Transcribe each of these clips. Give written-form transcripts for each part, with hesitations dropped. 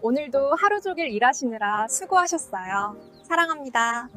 오늘도 하루 종일 일하시느라 수고하셨어요. 사랑합니다.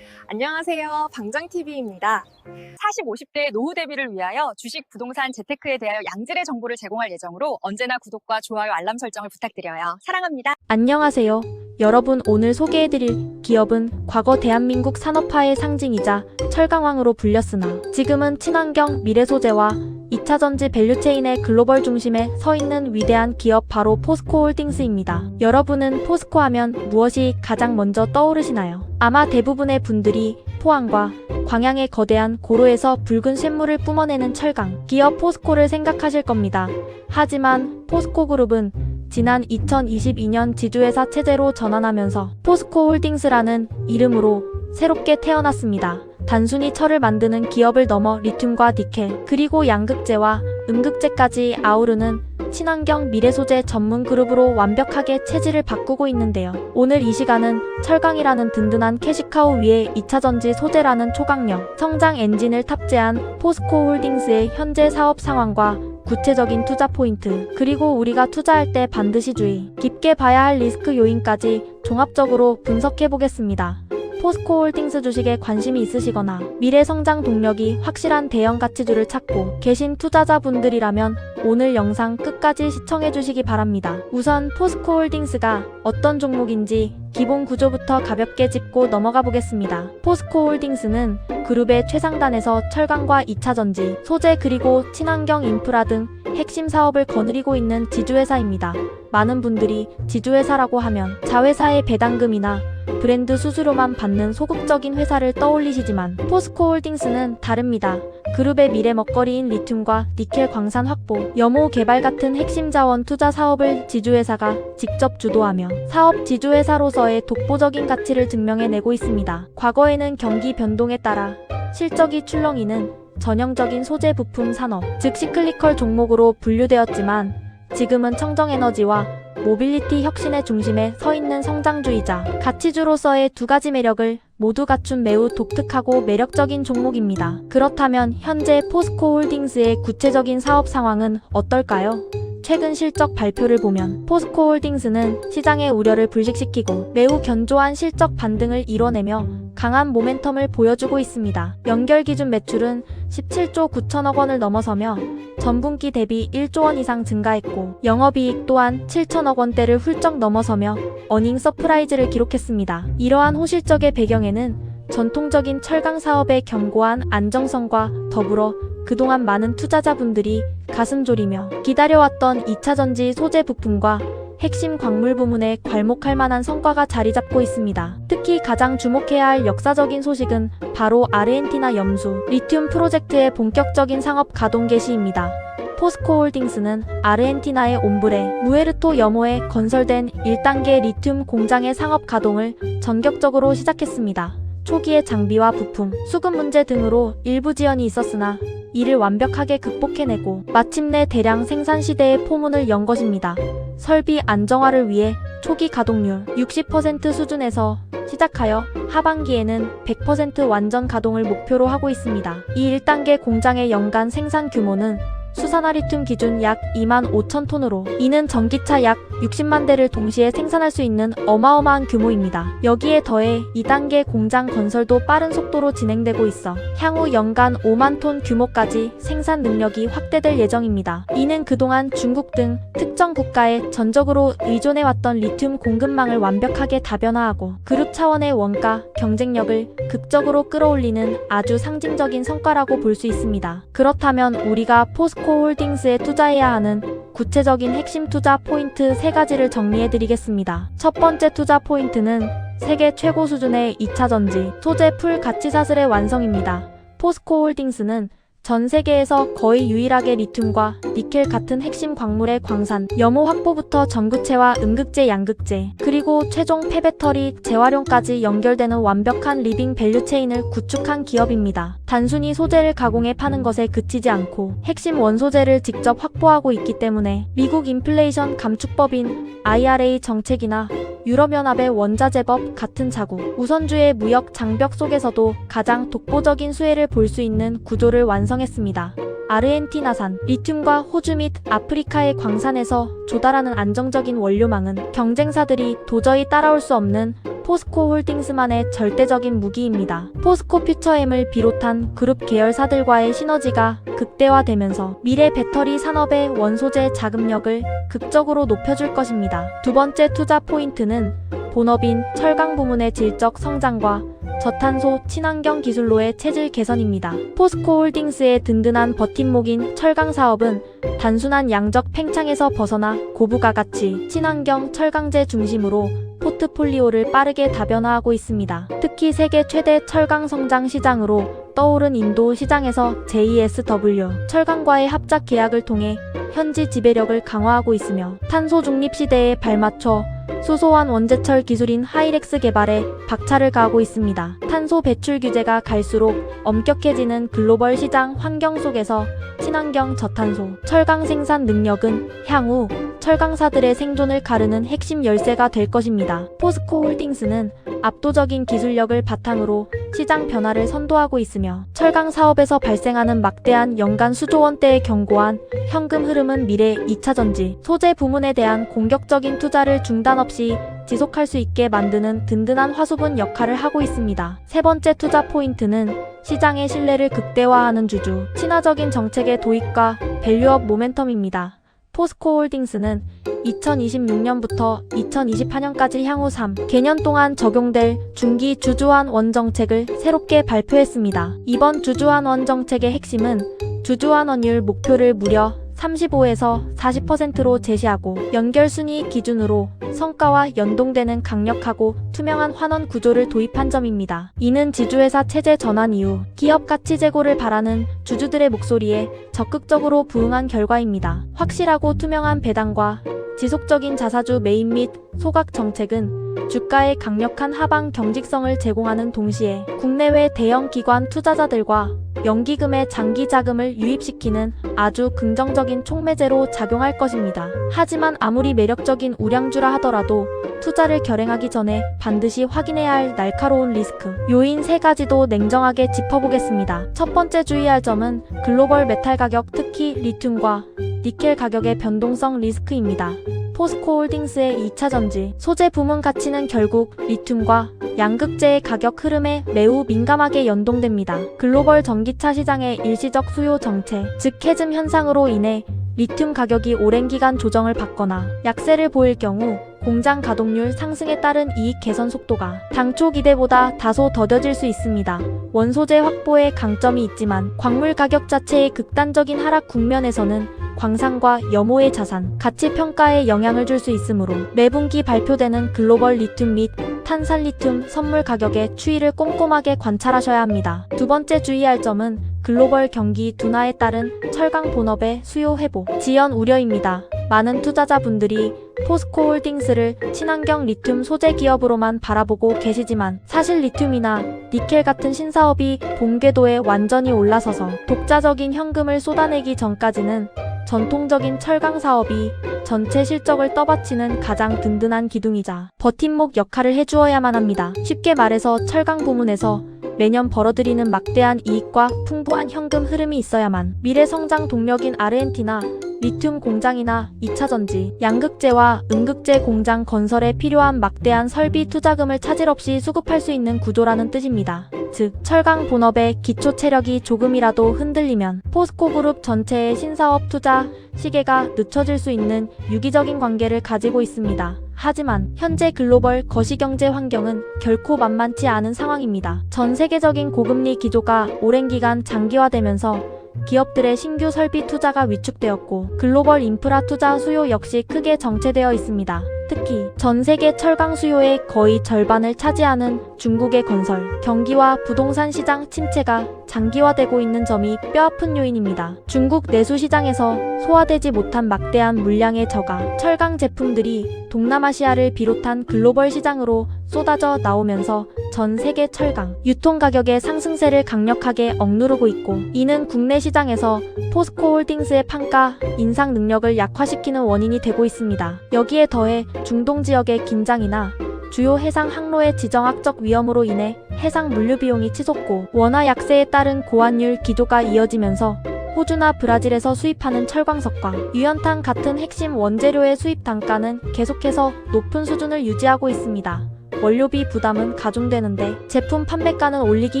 안녕하세요. 방정TV입니다. 40, 50대 노후 대비를 위하여 주식, 부동산, 재테크에 대하여 양질의 정보를 제공할 예정으로 언제나 구독과 좋아요, 알람 설정을 부탁드려요. 사랑합니다. 안녕하세요. 여러분, 오늘 소개해드릴 기업은 과거 대한민국 산업화의 상징이자 철강왕으로 불렸으나 지금은 친환경, 미래소재와 2차전지 밸류체인의 글로벌 중심에 서 있는 위대한 기업, 바로 포스코홀딩스입니다. 여러분은 포스코 하면 무엇이 가장 먼저 떠오르시나요? 아마 대부분의 분들이 포항과 광양의 거대한 고로에서 붉은 쇳물을 뿜어내는 철강 기업 포스코를 생각하실 겁니다. 하지만 포스코그룹은 지난 2022년 지주회사 체제로 전환하면서 포스코홀딩스라는 이름으로 새롭게 태어났습니다. 단순히 철을 만드는 기업을 넘어 리튬과 니켈, 그리고 양극재와 음극재까지 아우르는 친환경 미래소재 전문 그룹으로 완벽하게 체질을 바꾸고 있는데요. 오늘 이 시간은 철강이라는 든든한 캐시카우 위에 2차전지 소재라는 초강력 성장 엔진을 탑재한 포스코홀딩스의 현재 사업 상황과 구체적인 투자 포인트, 그리고 우리가 투자할 때 반드시 주의 깊게 봐야 할 리스크 요인까지 종합적으로 분석해보겠습니다. 포스코홀딩스 주식에 관심이 있으시거나 미래 성장 동력이 확실한 대형 가치주를 찾고 계신 투자자분들이라면 오늘 영상 끝까지 시청해주시기 바랍니다. 우선 포스코홀딩스가 어떤 종목인지 기본 구조부터 가볍게 짚고 넘어가 보겠습니다. 포스코홀딩스는 그룹의 최상단에서 철강과 2차전지, 소재, 그리고 친환경 인프라 등 핵심 사업을 거느리고 있는 지주회사입니다. 많은 분들이 지주회사라고 하면 자회사의 배당금이나 브랜드 수수료만 받는 소극적인 회사를 떠올리시지만 포스코홀딩스는 다릅니다. 그룹의 미래 먹거리인 리튬과 니켈 광산 확보, 염호 개발 같은 핵심 자원 투자 사업을 지주회사가 직접 주도하며 사업 지주회사로서의 독보적인 가치를 증명해내고 있습니다. 과거에는 경기 변동에 따라 실적이 출렁이는 전형적인 소재 부품 산업, 즉 시클리컬 종목으로 분류되었지만 지금은 청정에너지와 모빌리티 혁신의 중심에 서 있는 성장주이자 가치주로서의 두 가지 매력을 모두 갖춘 매우 독특하고 매력적인 종목입니다. 그렇다면 현재 포스코홀딩스의 구체적인 사업 상황은 어떨까요? 최근 실적 발표를 보면 포스코홀딩스는 시장의 우려를 불식시키고 매우 견조한 실적 반등을 이뤄내며 강한 모멘텀을 보여주고 있습니다. 연결 기준 매출은 17조 9천억 원을 넘어서며 전분기 대비 1조 원 이상 증가했고 영업이익 또한 7천억 원대를 훌쩍 넘어서며 어닝 서프라이즈를 기록했습니다. 이러한 호실적의 배경에는 전통적인 철강 사업의 견고한 안정성과 더불어 그동안 많은 투자자분들이 가슴 졸이며 기다려왔던 2차전지 소재 부품과 핵심 광물 부문에 괄목할 만한 성과가 자리 잡고 있습니다. 특히 가장 주목해야 할 역사적인 소식은 바로 아르헨티나 염수, 리튬 프로젝트의 본격적인 상업 가동 개시입니다. 포스코홀딩스는 아르헨티나의 옴브레, 무에르토 염호에 건설된 1단계 리튬 공장의 상업 가동을 전격적으로 시작했습니다. 초기의 장비와 부품, 수급 문제 등으로 일부 지연이 있었으나 이를 완벽하게 극복해내고 마침내 대량 생산 시대의 포문을 연 것입니다. 설비 안정화를 위해 초기 가동률 60% 수준에서 시작하여 하반기에는 100% 완전 가동을 목표로 하고 있습니다. 이 1단계 공장의 연간 생산 규모는 수산화 리튬 기준 약 2만 5천 톤으로 이는 전기차 약 60만 대를 동시에 생산할 수 있는 어마어마한 규모입니다. 여기에 더해 2단계 공장 건설도 빠른 속도로 진행되고 있어 향후 연간 5만 톤 규모까지 생산 능력이 확대될 예정입니다. 이는 그동안 중국 등 특정 국가에 전적으로 의존해왔던 리튬 공급망을 완벽하게 다변화하고 그룹 차원의 원가, 경쟁력을 극적으로 끌어올리는 아주 상징적인 성과라고 볼 수 있습니다. 그렇다면 우리가 포스코홀딩스에 투자해야 하는 구체적인 핵심 투자 포인트 3가지를 정리해드리겠습니다. 첫 번째 투자 포인트는 세계 최고 수준의 2차전지 소재 풀 가치사슬의 완성입니다. 포스코홀딩스는 전 세계에서 거의 유일하게 리튬과 니켈 같은 핵심 광물의 광산, 염호 확보부터 전구체와 음극재, 양극재, 그리고 최종 폐배터리 재활용까지 연결되는 완벽한 리빙 밸류체인을 구축한 기업입니다. 단순히 소재를 가공해 파는 것에 그치지 않고 핵심 원소재를 직접 확보하고 있기 때문에 미국 인플레이션 감축법인 IRA 정책이나 유럽연합의 원자재법 같은 자국, 우선주의 무역 장벽 속에서도 가장 독보적인 수혜를 볼 수 있는 구조를 완성했습니다. 아르헨티나산, 리튬과 호주 및 아프리카의 광산에서 조달하는 안정적인 원료망은 경쟁사들이 도저히 따라올 수 없는 포스코 홀딩스만의 절대적인 무기입니다. 포스코 퓨처엠을 비롯한 그룹 계열사들과의 시너지가 극대화되면서 미래 배터리 산업의 원소재 자금력을 극적으로 높여줄 것입니다. 두 번째 투자 포인트는 본업인 철강 부문의 질적 성장과 저탄소 친환경 기술로의 체질 개선입니다. 포스코 홀딩스의 든든한 버팀목인 철강 사업은 단순한 양적 팽창에서 벗어나 고부가 가치, 친환경 철강제 중심으로 포트폴리오를 빠르게 다변화하고 있습니다. 특히 세계 최대 철강 성장 시장으로 떠오른 인도 시장에서 JSW 철강과의 합작 계약을 통해 현지 지배력을 강화하고 있으며 탄소 중립 시대에 발맞춰 수소환 원재철 기술인 하이렉스 개발에 박차를 가하고 있습니다. 탄소 배출 규제가 갈수록 엄격해지는 글로벌 시장 환경 속에서 친환경 저탄소 철강 생산 능력은 향후 철강사들의 생존을 가르는 핵심 열쇠가 될 것입니다. 포스코 홀딩스는 압도적인 기술력을 바탕으로 시장 변화를 선도하고 있으며 철강 사업에서 발생하는 막대한 연간 수조 원대의 견고한 현금 흐름은 미래 2차전지 소재 부문에 대한 공격적인 투자를 중단 없이 지속할 수 있게 만드는 든든한 화수분 역할을 하고 있습니다. 세 번째 투자 포인트는 시장의 신뢰를 극대화하는 주주, 친화적인 정책의 도입과 밸류업 모멘텀입니다. 포스코 홀딩스는 2026년부터 2028년까지 향후 3개년 동안 적용될 중기 주주환원 정책을 새롭게 발표했습니다. 이번 주주환원 정책의 핵심은 주주환원율 목표를 무려 35에서 40%로 제시하고 연결순위 기준으로 성과와 연동되는 강력하고 투명한 환원 구조를 도입한 점입니다. 이는 지주회사 체제 전환 이후 기업 가치 제고를 바라는 주주들의 목소리에 적극적으로 부응한 결과입니다. 확실하고 투명한 배당과 지속적인 자사주 매입 및 소각 정책은 주가의 강력한 하방 경직성을 제공하는 동시에 국내외 대형 기관 투자자들과 연기금의 장기 자금을 유입시키는 아주 긍정적인 촉매제로 작용할 것입니다. 하지만 아무리 매력적인 우량주라 하더라도 투자를 결행하기 전에 반드시 확인해야 할 날카로운 리스크 요인 3가지도 냉정하게 짚어보겠습니다. 첫 번째 주의할 점은 글로벌 메탈 가격, 특히 리튬과 니켈 가격의 변동성 리스크입니다. 포스코 홀딩스의 2차전지 소재 부문 가치는 결국 리튬과 양극재의 가격 흐름에 매우 민감하게 연동됩니다. 글로벌 전기차 시장의 일시적 수요 정체, 즉 캐즘 현상으로 인해 리튬 가격이 오랜 기간 조정을 받거나 약세를 보일 경우 공장 가동률 상승에 따른 이익 개선 속도가 당초 기대보다 다소 더뎌질 수 있습니다. 원소재 확보에 강점이 있지만 광물 가격 자체의 극단적인 하락 국면에서는 광산과 염호의 자산, 가치 평가에 영향을 줄 수 있으므로 매분기 발표되는 글로벌 리튬 및 탄산 리튬 선물 가격의 추이를 꼼꼼하게 관찰하셔야 합니다. 두 번째 주의할 점은 글로벌 경기 둔화에 따른 철강 본업의 수요 회복, 지연 우려입니다. 많은 투자자분들이 포스코 홀딩스를 친환경 리튬 소재 기업으로만 바라보고 계시지만 사실 리튬이나 니켈 같은 신사업이 본궤도에 완전히 올라서서 독자적인 현금을 쏟아내기 전까지는 전통적인 철강 사업이 전체 실적을 떠받치는 가장 든든한 기둥이자 버팀목 역할을 해주어야만 합니다. 쉽게 말해서 철강 부문에서 매년 벌어들이는 막대한 이익과 풍부한 현금 흐름이 있어야만 미래 성장 동력인 아르헨티나 리튬 공장이나 2차전지, 양극재와 음극재 공장 건설에 필요한 막대한 설비 투자금을 차질 없이 수급할 수 있는 구조라는 뜻입니다. 즉, 철강 본업의 기초 체력이 조금이라도 흔들리면 포스코 그룹 전체의 신사업 투자 시계가 늦춰질 수 있는 유기적인 관계를 가지고 있습니다. 하지만 현재 글로벌 거시경제 환경은 결코 만만치 않은 상황입니다. 전 세계적인 고금리 기조가 오랜 기간 장기화되면서 기업들의 신규 설비 투자가 위축되었고 글로벌 인프라 투자 수요 역시 크게 정체되어 있습니다. 특히 전 세계 철강 수요의 거의 절반을 차지하는 중국의 건설, 경기와 부동산 시장 침체가 장기화되고 있는 점이 뼈아픈 요인입니다. 중국 내수 시장에서 소화되지 못한 막대한 물량의 저가 철강 제품들이 동남아시아를 비롯한 글로벌 시장으로 쏟아져 나오면서 전 세계 철강 유통 가격의 상승세를 강력하게 억누르고 있고, 이는 국내 시장에서 포스코 홀딩스의 판가 인상 능력을 약화시키는 원인이 되고 있습니다. 여기에 더해 중동 지역의 긴장이나 주요 해상 항로의 지정학적 위험으로 인해 해상 물류 비용이 치솟고 원화 약세에 따른 고환율 기조가 이어지면서 호주나 브라질에서 수입하는 철광석과 유연탄 같은 핵심 원재료의 수입 단가는 계속해서 높은 수준을 유지하고 있습니다. 원료비 부담은 가중되는데 제품 판매가는 올리기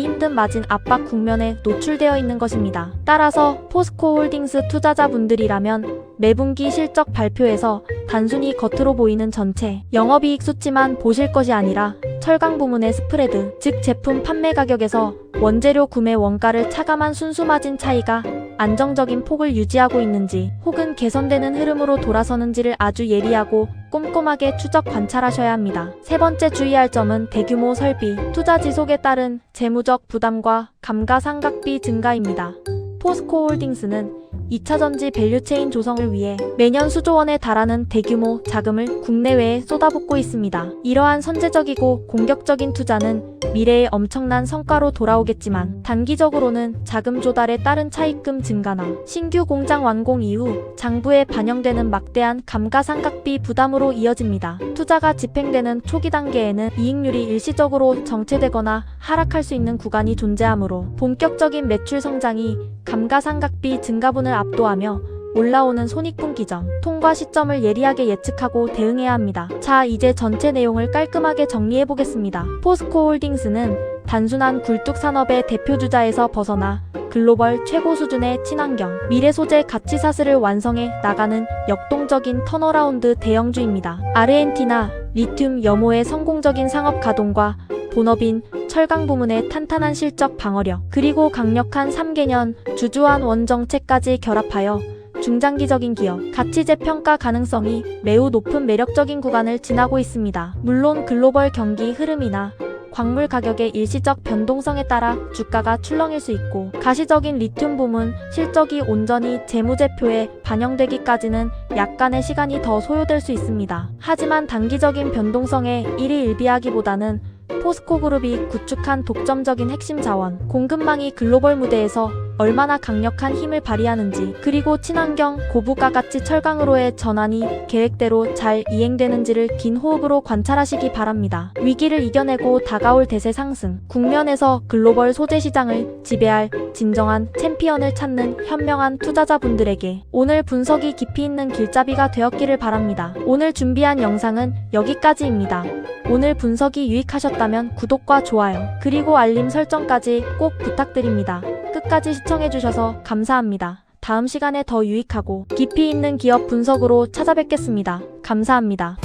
힘든 마진 압박 국면에 노출되어 있는 것입니다. 따라서 포스코홀딩스 투자자분들이라면 매분기 실적 발표에서 단순히 겉으로 보이는 전체 영업이익 수치만 보실 것이 아니라 철강 부문의 스프레드, 즉 제품 판매 가격에서 원재료 구매 원가를 차감한 순수 마진 차이가 안정적인 폭을 유지하고 있는지 혹은 개선되는 흐름으로 돌아서는지를 아주 예리하고 꼼꼼하게 추적 관찰하셔야 합니다. 세 번째 주의할 점은 대규모 설비, 투자 지속에 따른 재무적 부담과 감가상각비 증가입니다. 포스코홀딩스는 2차전지 밸류체인 조성을 위해 매년 수조 원에 달하는 대규모 자금을 국내외에 쏟아붓고 있습니다. 이러한 선제적이고 공격적인 투자는 미래에 엄청난 성과로 돌아오겠지만 단기적으로는 자금 조달에 따른 차입금 증가나 신규 공장 완공 이후 장부에 반영되는 막대한 감가상각비 부담으로 이어집니다. 투자가 집행되는 초기 단계에는 이익률이 일시적으로 정체되거나 하락할 수 있는 구간이 존재하므로 본격적인 매출 성장이 감가상각비 증가분을 압도하며 올라오는 손익분 기점, 통과 시점을 예리하게 예측하고 대응해야 합니다. 자, 이제 전체 내용을 깔끔하게 정리해보겠습니다. 포스코홀딩스는 단순한 굴뚝산업의 대표주자에서 벗어나 글로벌 최고 수준의 친환경, 미래 소재 가치 사슬을 완성해 나가는 역동적인 턴어라운드 대형주입니다. 아르헨티나 리튬 염호의 성공적인 상업 가동과 본업인 철강 부문의 탄탄한 실적 방어력, 그리고 강력한 3개년 주주환 원정책까지 결합하여 중장기적인 기업, 가치 재평가 가능성이 매우 높은 매력적인 구간을 지나고 있습니다. 물론 글로벌 경기 흐름이나 광물 가격의 일시적 변동성에 따라 주가가 출렁일 수 있고 가시적인 리튬 부문 실적이 온전히 재무제표에 반영되기까지는 약간의 시간이 더 소요될 수 있습니다. 하지만 단기적인 변동성에 일희일비하기보다는 포스코그룹이 구축한 독점적인 핵심 자원, 공급망이 글로벌 무대에서 얼마나 강력한 힘을 발휘하는지, 그리고 친환경 고부가 가치 철강으로의 전환이 계획대로 잘 이행되는지를 긴 호흡으로 관찰하시기 바랍니다. 위기를 이겨내고 다가올 대세 상승, 국면에서 글로벌 소재 시장을 지배할 진정한 챔피언을 찾는 현명한 투자자분들에게 오늘 분석이 깊이 있는 길잡이가 되었기를 바랍니다. 오늘 준비한 영상은 여기까지입니다. 오늘 분석이 유익하셨다면 구독과 좋아요, 그리고 알림 설정까지 꼭 부탁드립니다. 끝까지 시청해주셔서 감사합니다. 다음 시간에 더 유익하고 깊이 있는 기업 분석으로 찾아뵙겠습니다. 감사합니다.